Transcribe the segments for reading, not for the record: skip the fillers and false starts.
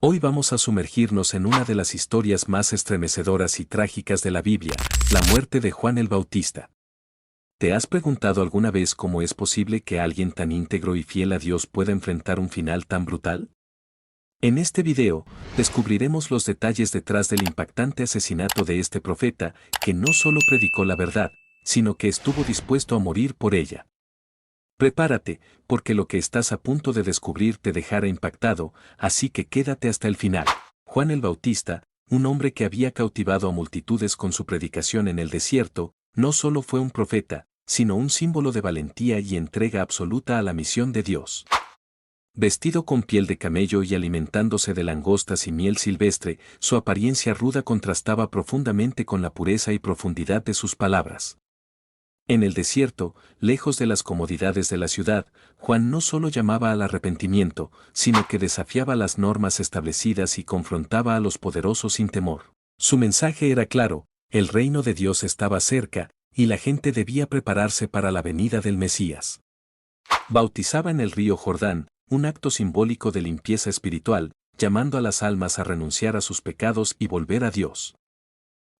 Hoy vamos a sumergirnos en una de las historias más estremecedoras y trágicas de la Biblia, la muerte de Juan el Bautista. ¿Te has preguntado alguna vez cómo es posible que alguien tan íntegro y fiel a Dios pueda enfrentar un final tan brutal? En este video, descubriremos los detalles detrás del impactante asesinato de este profeta, que no solo predicó la verdad, sino que estuvo dispuesto a morir por ella. Prepárate, porque lo que estás a punto de descubrir te dejará impactado, así que quédate hasta el final. Juan el Bautista, un hombre que había cautivado a multitudes con su predicación en el desierto, no solo fue un profeta, sino un símbolo de valentía y entrega absoluta a la misión de Dios. Vestido con piel de camello y alimentándose de langostas y miel silvestre, su apariencia ruda contrastaba profundamente con la pureza y profundidad de sus palabras. En el desierto, lejos de las comodidades de la ciudad, Juan no solo llamaba al arrepentimiento, sino que desafiaba las normas establecidas y confrontaba a los poderosos sin temor. Su mensaje era claro: el reino de Dios estaba cerca, y la gente debía prepararse para la venida del Mesías. Bautizaba en el río Jordán, un acto simbólico de limpieza espiritual, llamando a las almas a renunciar a sus pecados y volver a Dios.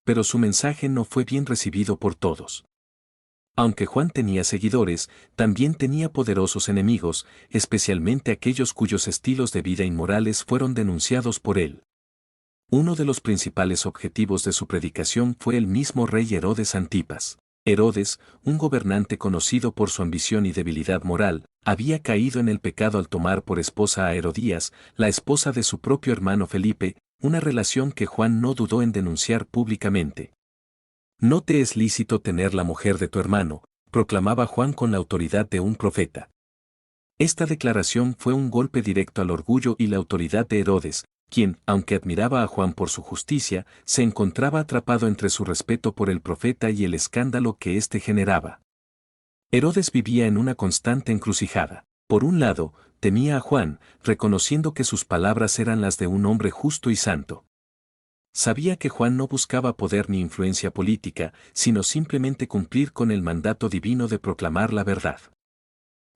Pero su mensaje no fue bien recibido por todos. Aunque Juan tenía seguidores, también tenía poderosos enemigos, especialmente aquellos cuyos estilos de vida inmorales fueron denunciados por él. Uno de los principales objetivos de su predicación fue el mismo rey Herodes Antipas. Herodes, un gobernante conocido por su ambición y debilidad moral, había caído en el pecado al tomar por esposa a Herodías, la esposa de su propio hermano Felipe, una relación que Juan no dudó en denunciar públicamente. «No te es lícito tener la mujer de tu hermano», proclamaba Juan con la autoridad de un profeta. Esta declaración fue un golpe directo al orgullo y la autoridad de Herodes, quien, aunque admiraba a Juan por su justicia, se encontraba atrapado entre su respeto por el profeta y el escándalo que éste generaba. Herodes vivía en una constante encrucijada. Por un lado, temía a Juan, reconociendo que sus palabras eran las de un hombre justo y santo. Sabía que Juan no buscaba poder ni influencia política, sino simplemente cumplir con el mandato divino de proclamar la verdad.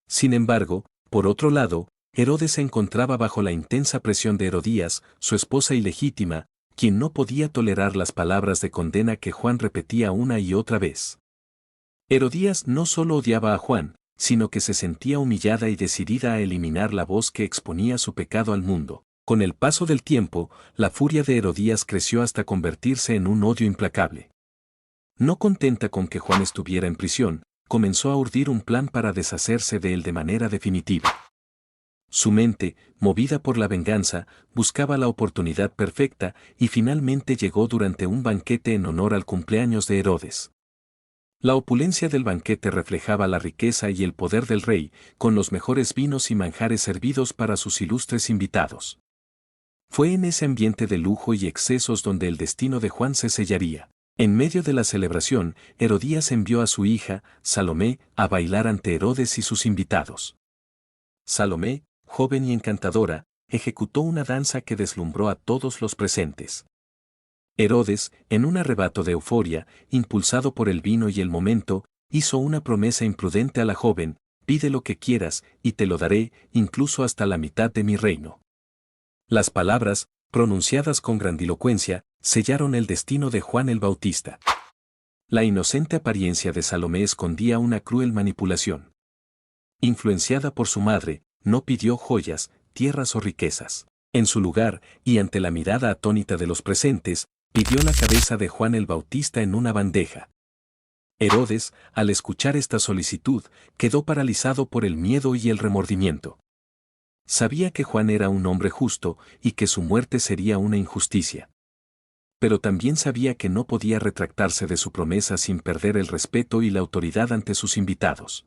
Sin embargo, por otro lado, Herodes se encontraba bajo la intensa presión de Herodías, su esposa ilegítima, quien no podía tolerar las palabras de condena que Juan repetía una y otra vez. Herodías no solo odiaba a Juan, sino que se sentía humillada y decidida a eliminar la voz que exponía su pecado al mundo. Con el paso del tiempo, la furia de Herodías creció hasta convertirse en un odio implacable. No contenta con que Juan estuviera en prisión, comenzó a urdir un plan para deshacerse de él de manera definitiva. Su mente, movida por la venganza, buscaba la oportunidad perfecta y finalmente llegó durante un banquete en honor al cumpleaños de Herodes. La opulencia del banquete reflejaba la riqueza y el poder del rey, con los mejores vinos y manjares servidos para sus ilustres invitados. Fue en ese ambiente de lujo y excesos donde el destino de Juan se sellaría. En medio de la celebración, Herodías envió a su hija, Salomé, a bailar ante Herodes y sus invitados. Salomé, joven y encantadora, ejecutó una danza que deslumbró a todos los presentes. Herodes, en un arrebato de euforia, impulsado por el vino y el momento, hizo una promesa imprudente a la joven: «Pide lo que quieras, y te lo daré, incluso hasta la mitad de mi reino». Las palabras, pronunciadas con grandilocuencia, sellaron el destino de Juan el Bautista. La inocente apariencia de Salomé escondía una cruel manipulación. Influenciada por su madre, no pidió joyas, tierras o riquezas. En su lugar, y ante la mirada atónita de los presentes, pidió la cabeza de Juan el Bautista en una bandeja. Herodes, al escuchar esta solicitud, quedó paralizado por el miedo y el remordimiento. Sabía que Juan era un hombre justo y que su muerte sería una injusticia. Pero también sabía que no podía retractarse de su promesa sin perder el respeto y la autoridad ante sus invitados.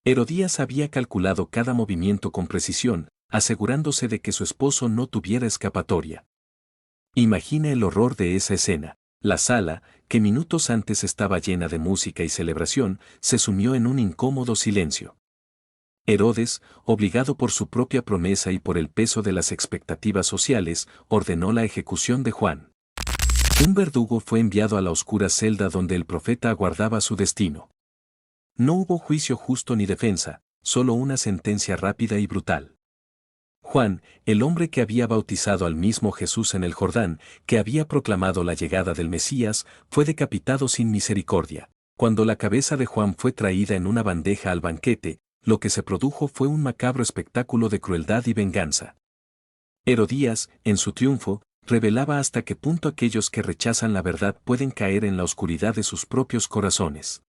Herodías había calculado cada movimiento con precisión, asegurándose de que su esposo no tuviera escapatoria. Imagina el horror de esa escena. La sala, que minutos antes estaba llena de música y celebración, se sumió en un incómodo silencio. Herodes, obligado por su propia promesa y por el peso de las expectativas sociales, ordenó la ejecución de Juan. Un verdugo fue enviado a la oscura celda donde el profeta aguardaba su destino. No hubo juicio justo ni defensa, solo una sentencia rápida y brutal. Juan, el hombre que había bautizado al mismo Jesús en el Jordán, que había proclamado la llegada del Mesías, fue decapitado sin misericordia. Cuando la cabeza de Juan fue traída en una bandeja al banquete, lo que se produjo fue un macabro espectáculo de crueldad y venganza. Herodías, en su triunfo, revelaba hasta qué punto aquellos que rechazan la verdad pueden caer en la oscuridad de sus propios corazones.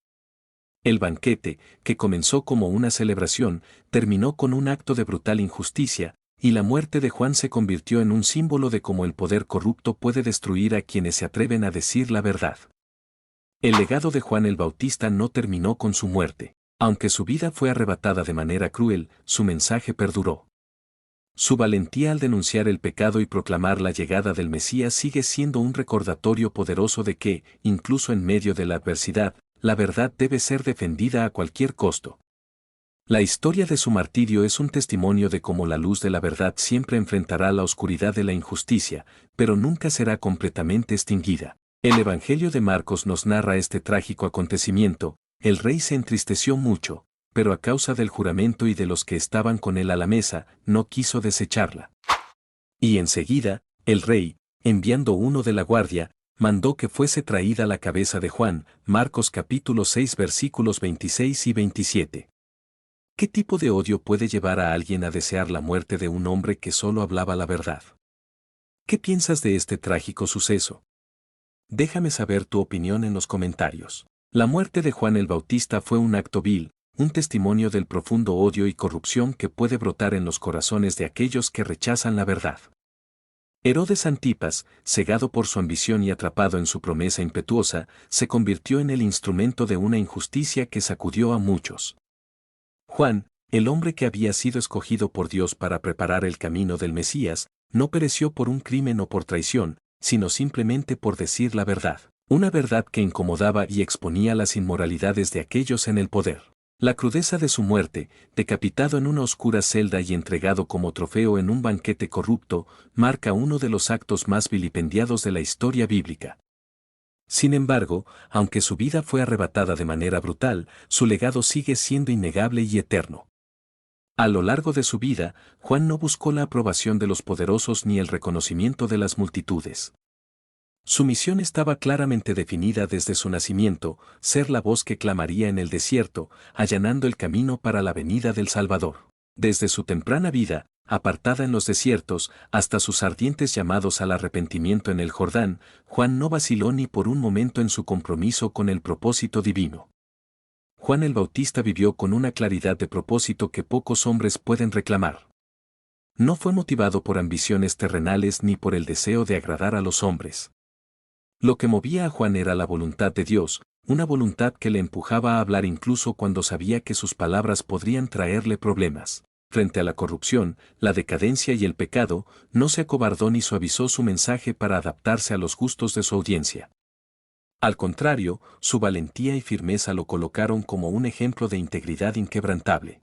El banquete, que comenzó como una celebración, terminó con un acto de brutal injusticia, y la muerte de Juan se convirtió en un símbolo de cómo el poder corrupto puede destruir a quienes se atreven a decir la verdad. El legado de Juan el Bautista no terminó con su muerte. Aunque su vida fue arrebatada de manera cruel, su mensaje perduró. Su valentía al denunciar el pecado y proclamar la llegada del Mesías sigue siendo un recordatorio poderoso de que, incluso en medio de la adversidad, la verdad debe ser defendida a cualquier costo. La historia de su martirio es un testimonio de cómo la luz de la verdad siempre enfrentará la oscuridad de la injusticia, pero nunca será completamente extinguida. El Evangelio de Marcos nos narra este trágico acontecimiento. El rey se entristeció mucho, pero a causa del juramento y de los que estaban con él a la mesa, no quiso desecharla. Y enseguida, el rey, enviando uno de la guardia, mandó que fuese traída la cabeza de Juan. Marcos capítulo 6 versículos 26 y 27. ¿Qué tipo de odio puede llevar a alguien a desear la muerte de un hombre que solo hablaba la verdad? ¿Qué piensas de este trágico suceso? Déjame saber tu opinión en los comentarios. La muerte de Juan el Bautista fue un acto vil, un testimonio del profundo odio y corrupción que puede brotar en los corazones de aquellos que rechazan la verdad. Herodes Antipas, cegado por su ambición y atrapado en su promesa impetuosa, se convirtió en el instrumento de una injusticia que sacudió a muchos. Juan, el hombre que había sido escogido por Dios para preparar el camino del Mesías, no pereció por un crimen o por traición, sino simplemente por decir la verdad, una verdad que incomodaba y exponía las inmoralidades de aquellos en el poder. La crudeza de su muerte, decapitado en una oscura celda y entregado como trofeo en un banquete corrupto, marca uno de los actos más vilipendiados de la historia bíblica. Sin embargo, aunque su vida fue arrebatada de manera brutal, su legado sigue siendo innegable y eterno. A lo largo de su vida, Juan no buscó la aprobación de los poderosos ni el reconocimiento de las multitudes. Su misión estaba claramente definida desde su nacimiento: ser la voz que clamaría en el desierto, allanando el camino para la venida del Salvador. Desde su temprana vida, apartada en los desiertos, hasta sus ardientes llamados al arrepentimiento en el Jordán, Juan no vaciló ni por un momento en su compromiso con el propósito divino. Juan el Bautista vivió con una claridad de propósito que pocos hombres pueden reclamar. No fue motivado por ambiciones terrenales ni por el deseo de agradar a los hombres. Lo que movía a Juan era la voluntad de Dios, una voluntad que le empujaba a hablar incluso cuando sabía que sus palabras podrían traerle problemas. Frente a la corrupción, la decadencia y el pecado, no se acobardó ni suavizó su mensaje para adaptarse a los gustos de su audiencia. Al contrario, su valentía y firmeza lo colocaron como un ejemplo de integridad inquebrantable.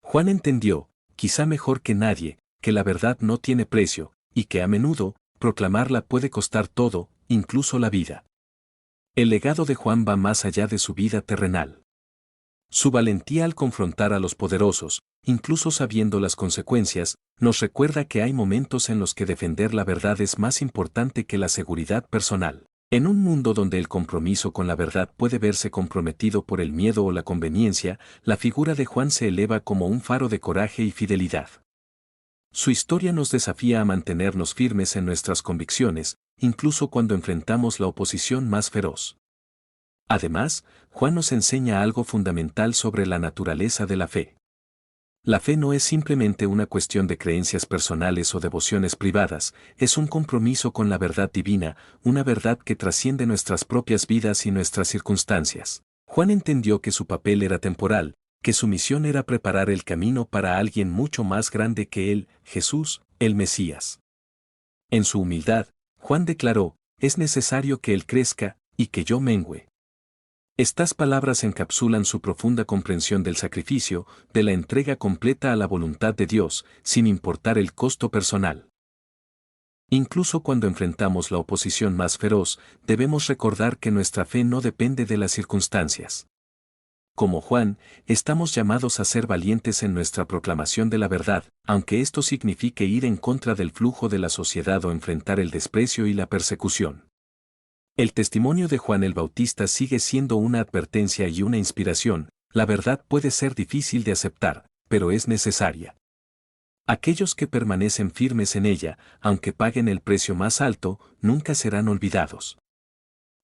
Juan entendió, quizá mejor que nadie, que la verdad no tiene precio, y que a menudo, proclamarla puede costar todo, incluso la vida. El legado de Juan va más allá de su vida terrenal. Su valentía al confrontar a los poderosos, incluso sabiendo las consecuencias, nos recuerda que hay momentos en los que defender la verdad es más importante que la seguridad personal. En un mundo donde el compromiso con la verdad puede verse comprometido por el miedo o la conveniencia, la figura de Juan se eleva como un faro de coraje y fidelidad. Su historia nos desafía a mantenernos firmes en nuestras convicciones, incluso cuando enfrentamos la oposición más feroz. Además, Juan nos enseña algo fundamental sobre la naturaleza de la fe. La fe no es simplemente una cuestión de creencias personales o devociones privadas, es un compromiso con la verdad divina, una verdad que trasciende nuestras propias vidas y nuestras circunstancias. Juan entendió que su papel era temporal, que su misión era preparar el camino para alguien mucho más grande que él, Jesús, el Mesías. En su humildad, Juan declaró: es necesario que él crezca, y que yo mengüe. Estas palabras encapsulan su profunda comprensión del sacrificio, de la entrega completa a la voluntad de Dios, sin importar el costo personal. Incluso cuando enfrentamos la oposición más feroz, debemos recordar que nuestra fe no depende de las circunstancias. Como Juan, estamos llamados a ser valientes en nuestra proclamación de la verdad, aunque esto signifique ir en contra del flujo de la sociedad o enfrentar el desprecio y la persecución. El testimonio de Juan el Bautista sigue siendo una advertencia y una inspiración. La verdad puede ser difícil de aceptar, pero es necesaria. Aquellos que permanecen firmes en ella, aunque paguen el precio más alto, nunca serán olvidados.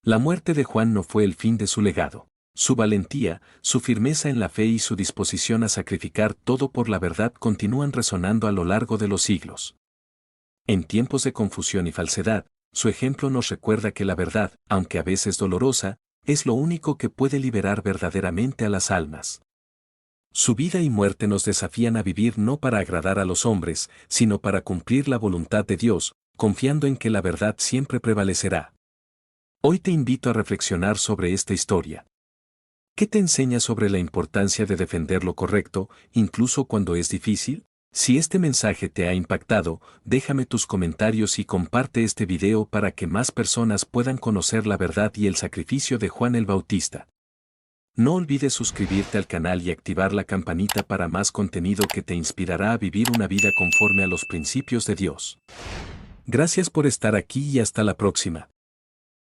La muerte de Juan no fue el fin de su legado. Su valentía, su firmeza en la fe y su disposición a sacrificar todo por la verdad continúan resonando a lo largo de los siglos. En tiempos de confusión y falsedad, su ejemplo nos recuerda que la verdad, aunque a veces dolorosa, es lo único que puede liberar verdaderamente a las almas. Su vida y muerte nos desafían a vivir no para agradar a los hombres, sino para cumplir la voluntad de Dios, confiando en que la verdad siempre prevalecerá. Hoy te invito a reflexionar sobre esta historia. ¿Qué te enseña sobre la importancia de defender lo correcto, incluso cuando es difícil? Si este mensaje te ha impactado, déjame tus comentarios y comparte este video para que más personas puedan conocer la verdad y el sacrificio de Juan el Bautista. No olvides suscribirte al canal y activar la campanita para más contenido que te inspirará a vivir una vida conforme a los principios de Dios. Gracias por estar aquí y hasta la próxima.